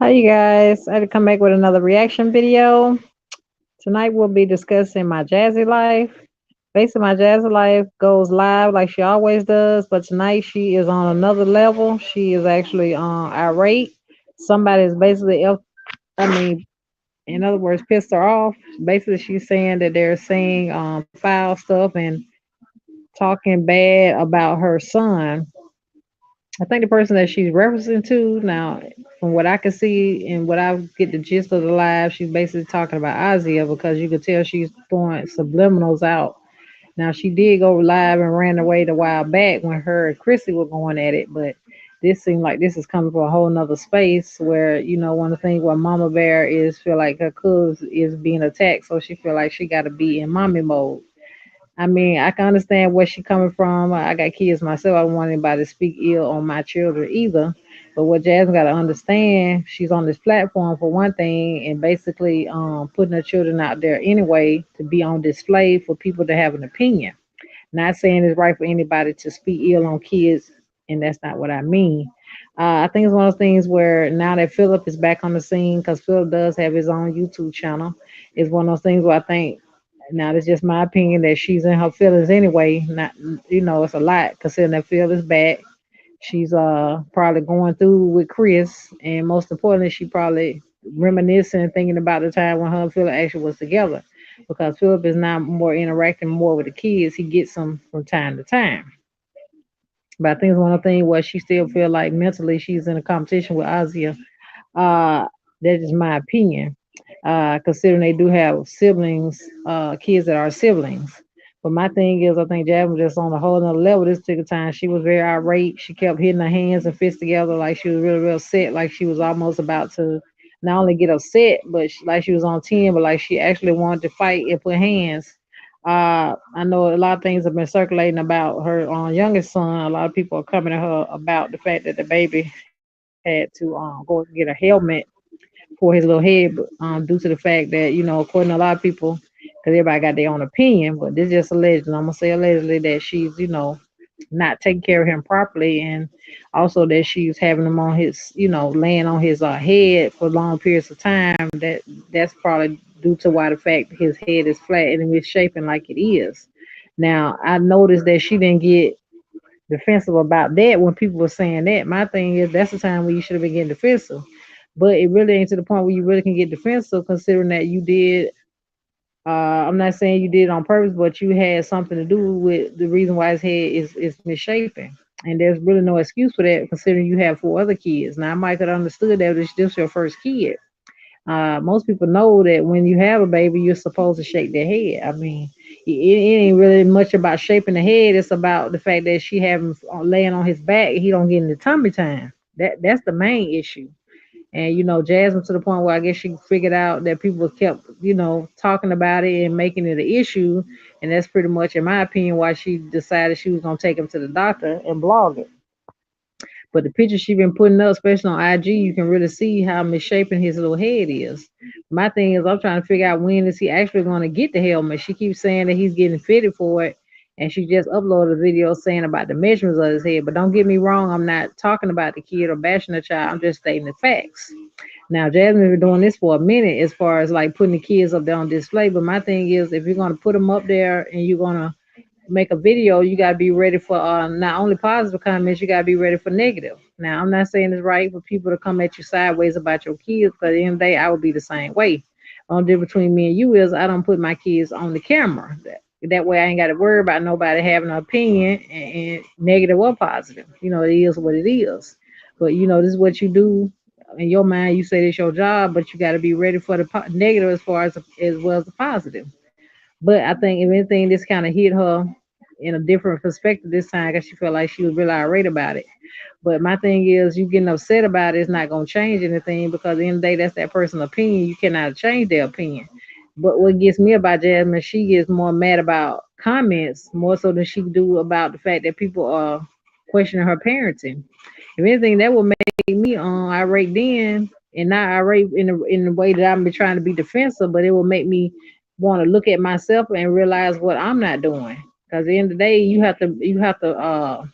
Hi, you guys. I had to come back with another reaction video. Tonight we'll be discussing my Jazzy life. Basically, my Jazzy life goes live like she always does, but tonight she is on another level. She is actually irate. Somebody is basically, I mean, in other words, pissed her off. Basically, she's saying that they're saying foul stuff and talking bad about her son. I think the person that she's referencing to now, from what I can see and what I get the gist of the live, she's basically talking about Ozzy because you could tell she's throwing subliminals out. Now she did go live and ran away a while back when her and Chrissy were going at it, but this seemed like this is coming from a whole nother space where one of the things where Mama Bear is feel like her cuz is being attacked, so she feel like she got to be in mommy mode. I mean, I can understand where she coming from. I got kids myself. I don't want anybody to speak ill on my children either. But what Jasmine got to understand, she's on this platform for one thing, and basically putting her children out there anyway to be on display for people to have an opinion. Not saying it's right for anybody to speak ill on kids, and that's not what I mean. I think it's one of those things where now that Philip is back on the scene, because Philip does have his own YouTube channel, it's one of those things where I think now that's just my opinion that she's in her feelings anyway. Not it's a lot considering that Phil is back. She's probably going through with Chris, and most importantly, she probably reminiscing and thinking about the time when her and Philip actually was together. Because Philip is now more interacting more with the kids. He gets them from time to time. But I think it's one of the things where she still feel like mentally she's in a competition with Ozzy. Uh, that's just my opinion. Considering they do have siblings, kids that are siblings. But my thing is, I think Jasmine was just on a whole nother level this particular time. She was very irate. She kept hitting her hands and fists together like she was really, real upset, like she was almost about to not only get upset, but like she was on 10, but like she actually wanted to fight and put hands. I know a lot of things have been circulating about her youngest son. A lot of people are coming to her about the fact that the baby had to go get a helmet for his little head, due to the fact that according to a lot of people, because everybody got their own opinion, but this is just alleged. I'm gonna say allegedly that she's not taking care of him properly, and also that she's having him on his laying on his head for long periods of time. That's probably due to why the fact his head is flat and misshapen like it is. Now I noticed that she didn't get defensive about that when people were saying that. My thing is that's the time when you should have been getting defensive. But it really ain't to the point where you really can get defensive considering that you did I'm not saying you did it on purpose, but you had something to do with the reason why his head is misshapen. And there's really no excuse for that considering you have four other kids. Now I might have understood that this was your first kid. Most people know that when you have a baby, you're supposed to shake their head. I mean, it ain't really much about shaping the head. It's about the fact that she have him laying on his back. He don't get in the tummy time. That's the main issue. And Jasmine to the point where I guess she figured out that people kept talking about it and making it an issue, and that's pretty much, in my opinion, why she decided she was gonna take him to the doctor and blog it. But the pictures she been putting up, especially on IG, you can really see how misshapen his little head is. My thing is, I'm trying to figure out when is he actually going to get the helmet. She keeps saying that he's getting fitted for it, and she just uploaded a video saying about the measurements of his head. But don't get me wrong, I'm not talking about the kid or bashing the child. I'm just stating the facts. Now, Jasmine been doing this for a minute as far as like putting the kids up there on display. But my thing is, if you're going to put them up there and you're going to make a video, you gotta be ready for not only positive comments, you gotta be ready for negative. Now, I'm not saying it's right for people to come at you sideways about your kids, because at the end of the day, I would be the same way. The only difference between me and you is I don't put my kids on the camera. That way, I ain't got to worry about nobody having an opinion, and negative or positive. It is what it is. But this is what you do in your mind. You say it's your job, but you got to be ready for the negative as well as the positive. But I think if anything, this kind of hit her in a different perspective this time because she felt like she was really irate about it. But my thing is, you getting upset about it is not going to change anything because at the end of the day, that's that person's opinion. You cannot change their opinion. But what gets me about Jasmine, she gets more mad about comments more so than she do about the fact that people are questioning her parenting. If anything, that would make me irate then, and not irate in the way that I'm trying to be defensive, but it will make me want to look at myself and realize what I'm not doing. Because at the end of the day, you have to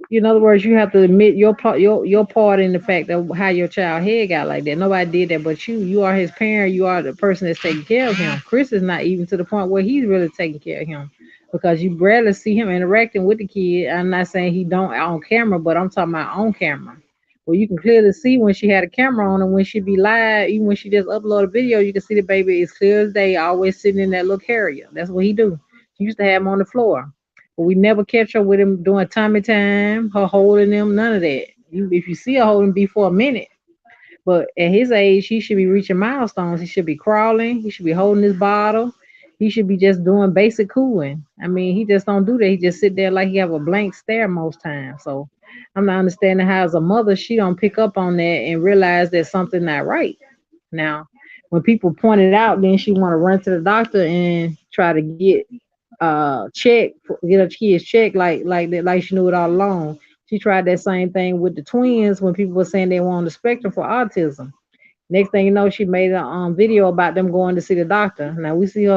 In other words, you have to admit your part in the fact of how your child head got like that. Nobody did that but you. You are his parent. You are the person that's taking care of him. Chris is not even to the point where he's really taking care of him because you rarely see him interacting with the kid. I'm not saying he don't on camera, but I'm talking about on camera. Well, you can clearly see when she had a camera on and when she be live, even when she just upload a video, you can see the baby is clear as day, always sitting in that little carrier. That's what he do. She used to have him on the floor. But we never catch her with him doing tummy time, her holding him, none of that. If you see her holding be for a minute, but at his age, he should be reaching milestones. He should be crawling. He should be holding his bottle. He should be just doing basic cooling. I mean, he just don't do that. He just sit there like he have a blank stare most times. So I'm not understanding how as a mother she don't pick up on that and realize that something not right. Now, when people point it out, then she want to run to the doctor and try to get get her kids checked like that like she knew it all along. She tried that same thing with the twins when people were saying they were on the spectrum for autism. Next thing you know, she made a video about them going to see the doctor. Now we seen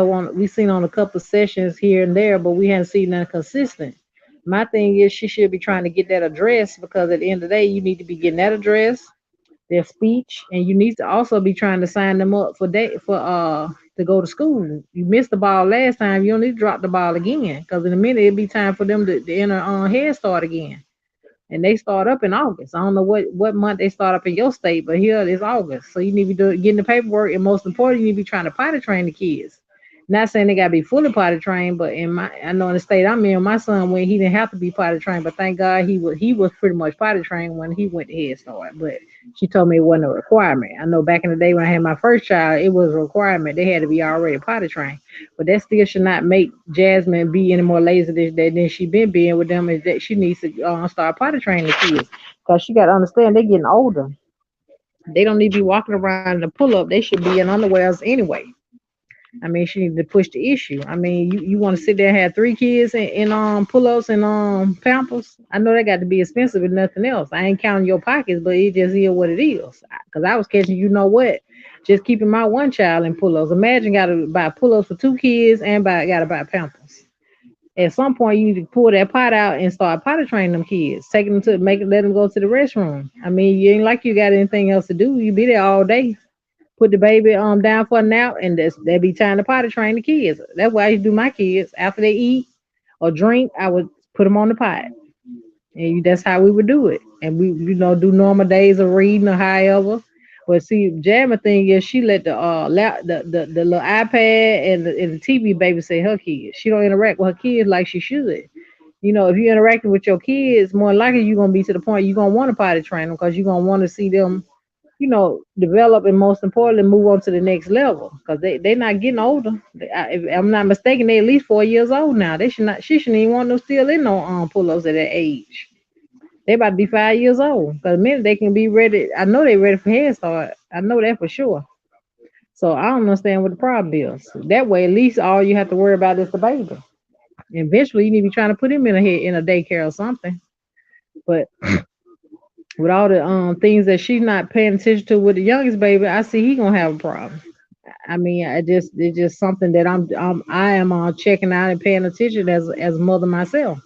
on a couple of sessions here and there, but we hadn't seen nothing consistent. My thing is she should be trying to get that address because at the end of the day, you need to be getting that address, their speech, and you need to also be trying to sign them up for to go to school. You missed the ball last time. You don't need to drop the ball again because in a minute it'll be time for them to enter on Head Start again, and they start up in August. I don't know what month they start up in your state, but here it's August. So you need to be getting the paperwork, and most important, you need to be trying to potty train the kids. Not saying they gotta be fully potty trained, but I know in the state I'm in, my son went he didn't have to be potty trained, but thank God he was pretty much potty trained when he went to Head Start. But she told me it wasn't a requirement. I know back in the day when I had my first child, it was a requirement. They had to be already potty trained. But that still should not make Jasmine be any more lazy than she been being with them. Is that she needs to start potty training the kids because she got to understand they're getting older. They don't need to be walking around in a pull up. They should be in underwears anyway. I mean, she needs to push the issue. I mean, you want to sit there and have three kids in pull ups and pampers. I know they got to be expensive and nothing else. I ain't counting your pockets, but it just is what it is. Because I was catching, you know what, just keeping my one child in pull ups. Imagine got to buy pull ups for two kids and got to buy pampers. At some point, you need to pull that pot out and start potty training them kids, taking them to let them go to the restroom. I mean, you ain't like you got anything else to do. You be there all day, put the baby down for a nap, and there be time to potty train the kids. That's what I used to do my kids. After they eat or drink, I would put them on the pot, and that's how we would do it. And we do normal days of reading or however. But see, Jammer thing is she let the little iPad and the TV babysit her kids. She don't interact with her kids like she should. If you're interacting with your kids, more likely you're gonna be to the point you're gonna want to potty train them because you're gonna want to see them develop and most importantly move on to the next level because they not getting older. If I'm not mistaken, they at least 4 years old now. They should not. She shouldn't even want them still in no pull-ups at that age. They about to be 5 years old because the minute they can be ready, I know they ready for Head Start. I know that for sure. So I don't understand what the problem is. That way, at least all you have to worry about is the baby. Eventually, you need to be trying to put him in a daycare or something. But with all the things that she's not paying attention to with the youngest baby, I see he gonna have a problem. I mean, it's just something that I am checking out and paying attention as a mother myself.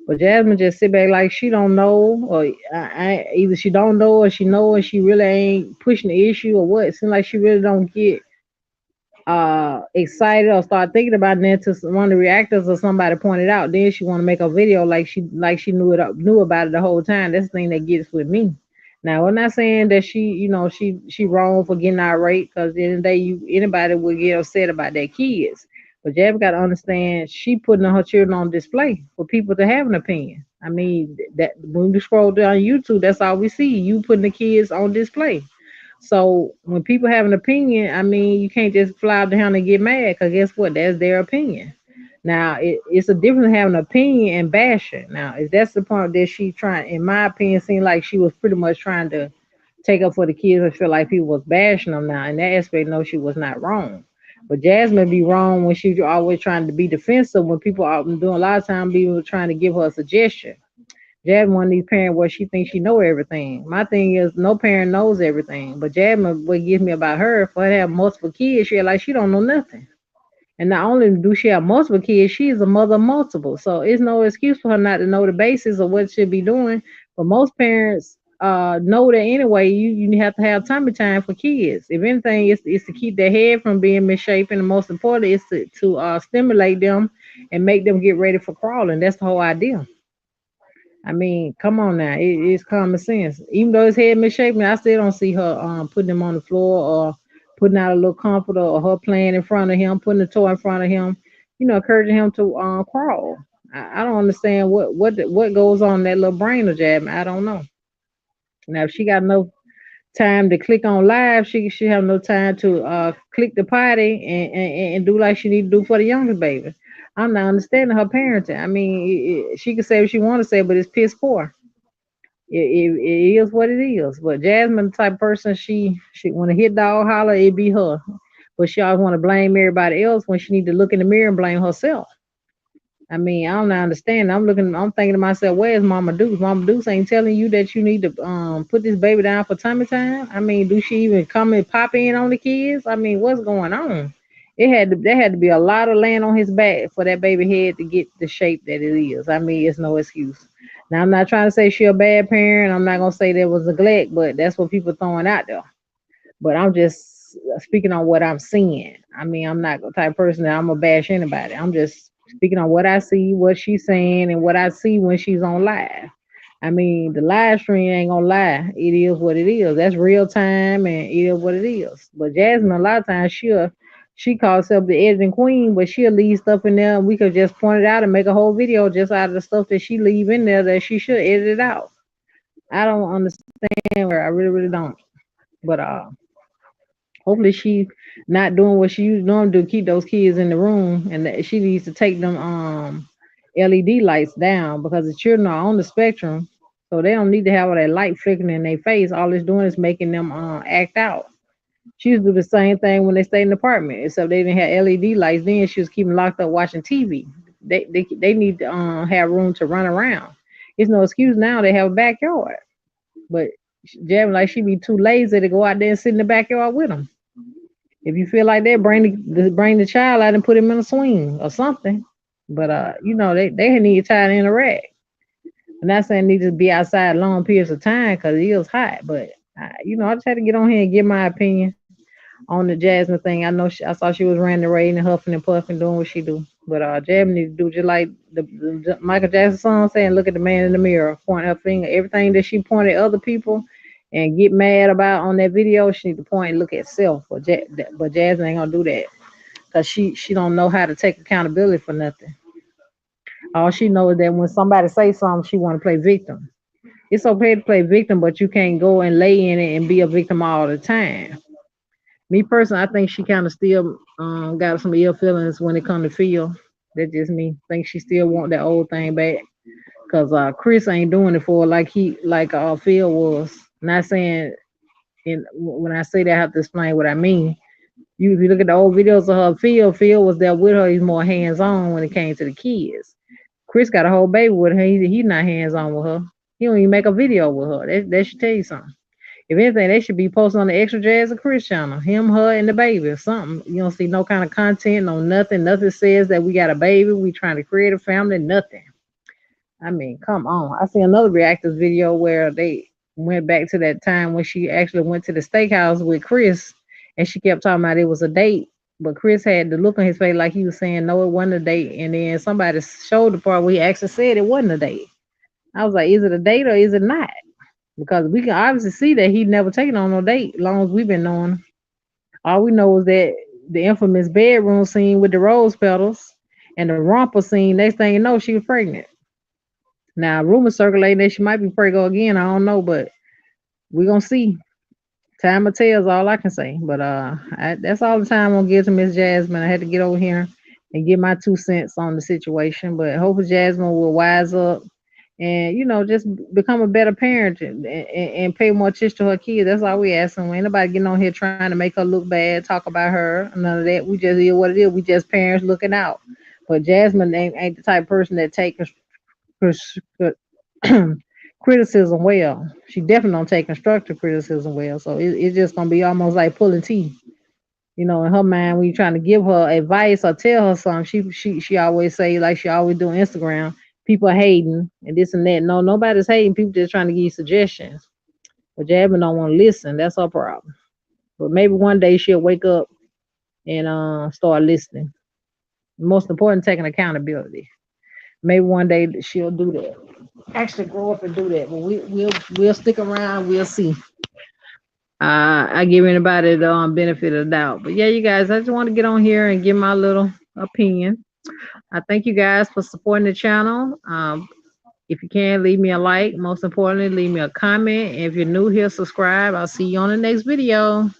But Jasmine just sit back like she don't know, or either she don't know or she know and she really ain't pushing the issue or what. It seems like she really don't get excited or start thinking about it until one of the reactors or somebody pointed out. Then she want to make a video like she knew about it the whole time. That's the thing that gets with me. Now I'm not saying that she wrong for getting irate because at the end of the day anybody would get upset about their kids. But Jab got to understand she putting her children on display for people to have an opinion. I mean that when we scroll down YouTube, that's all we see. You putting the kids on display. So when people have an opinion, I mean, you can't just fly down and get mad because guess what? That's their opinion. Now it's a difference having an opinion and bashing. Now, if that's the point that she trying, in my opinion, seemed like she was pretty much trying to take up for the kids and feel like people was bashing them. Now, in that aspect, no, she was not wrong. But Jasmine be wrong when she's always trying to be defensive when people are doing a lot of time people trying to give her a suggestion. Jasmine one of these parents where she thinks she know everything. My thing is no parent knows everything. But Jasmine, what gives me about her, for her to have multiple kids, she like she don't know nothing. And not only do she have multiple kids, she is a mother of multiple. So it's no excuse for her not to know the basics of what she'll be doing. But most parents know that anyway. You have to have tummy time for kids. If anything, it's to keep their head from being misshapen. And most important is to stimulate them and make them get ready for crawling. That's the whole idea. I mean, come on now, it's common sense. Even though his head misshapen, I still don't see her putting him on the floor or putting out a little comforter or her playing in front of him, putting a toy in front of him, encouraging him to crawl. I don't understand what goes on in that little brain of Jasmine. I don't know. Now, if she got enough time to click on live, she have no time to click the potty and do like she need to do for the youngest baby. I'm not understanding her parenting. I mean, she can say what she want to say, but it's piss poor. It is what it is. But Jasmine, the type of person, she when a hit dog holler, it be her. But she always want to blame everybody else when she need to look in the mirror and blame herself. I mean, I don't understand. I'm thinking to myself, where's Mama Deuce? Mama Deuce ain't telling you that you need to put this baby down for tummy time. I mean, do she even come and pop in on the kids? I mean, what's going on? There had to be a lot of land on his back for that baby head to get the shape that it is. I mean, it's no excuse. Now I'm not trying to say she a bad parent. I'm not gonna say there was neglect, but that's what people throwing out there. But I'm just speaking on what I'm seeing. I mean, I'm not the type of person that I'm gonna bash anybody. I'm just speaking on what I see, what she's saying, and what I see when she's on live. I mean, the live stream ain't gonna lie. It is what it is. That's real time, and it is what it is. But Jasmine, a lot of times she calls herself the editing queen, but she'll leave stuff in there. And we could just point it out and make a whole video just out of the stuff that she leave in there that she should edit it out. I don't understand her. I really, really don't. But hopefully she not doing what she used to normally do, keep those kids in the room, and that she needs to take them LED lights down because the children are on the spectrum, so they don't need to have all that light flickering in their face. All it's doing is making them act out. She used to do the same thing when they stayed in the apartment, except they didn't have LED lights. Then she was keeping locked up watching TV. They need to have room to run around. It's no excuse now they have a backyard, but Jam like she be too lazy to go out there and sit in the backyard with them. If you feel like that, bring the child out and put him in a swing or something. But they need time to interact. I'm not saying they need to be outside long periods of time because it is hot. But I just had to get on here and give my opinion on the Jasmine thing. I saw she was ranting, raving, and huffing and puffing, doing what she do. But Jasmine need to do just like the Michael Jackson song saying, "Look at the man in the mirror, point her finger." Everything that she pointed at other people and get mad about on that video, she need to point and look at self. But Jasmine ain't gonna do that because she don't know how to take accountability for nothing. All she knows is that when somebody say something, she want to play victim. It's okay to play victim, but you can't go and lay in it and be a victim all the time. Me personally, I think she kind of still got some ill feelings when it comes to Phil. That's just me. Think she still want that old thing back. Cause Chris ain't doing it for her like Phil was. Not saying, and when I say that, I have to explain what I mean. If you look at the old videos of her, Phil was there with her. He's more hands on when it came to the kids. Chris got a whole baby with her. He's not hands on with her. He don't even make a video with her. That should tell you something. If anything, they should be posting on the Extra Jazz or Chris channel. Him, her, and the baby or something. You don't see no kind of content, no nothing. Nothing says that we got a baby. We trying to create a family. Nothing. I mean, come on. I see another reactors video where they went back to that time when she actually went to the steakhouse with Chris, and she kept talking about it was a date. But Chris had the look on his face like he was saying, no, it wasn't a date. And then somebody showed the part where he actually said it wasn't a date. I was like, is it a date or is it not? Because we can obviously see that he never taken on no date, as long as we've been knowing him. All we know is that the infamous bedroom scene with the rose petals and the romper scene, next thing you know, she was pregnant. Now, rumors circulating that she might be pregnant again. I don't know, but we're going to see. Time will tell is all I can say. But that's all the time I'm going to give to Miss Jasmine. I had to get over here and give my 2 cents on the situation. But hopefully Jasmine will wise up and just become a better parent and pay more attention to her kids. That's all we asking. Ain't nobody getting on here trying to make her look bad, talk about her, none of that. We just hear what it is. We just parents looking out. But Jasmine ain't the type of person that take cris- criticism well. She definitely don't take constructive criticism well. So it's just gonna be almost like pulling teeth. You know, in her mind, when you're trying to give her advice or tell her something, she always say, like she always do on Instagram, people are hating and this and that. No, nobody's hating. People just trying to give you suggestions. But Jasmine don't want to listen. That's her problem. But maybe one day she'll wake up and start listening. Most important, taking accountability. Maybe one day she'll do that. Actually, grow up and do that. But we'll stick around. We'll see. I give anybody the benefit of the doubt. But yeah, you guys, I just want to get on here and give my little opinion. I thank you guys for supporting the channel. If you can, leave me a like. Most importantly, leave me a comment. If you're new here, subscribe. I'll see you on the next video.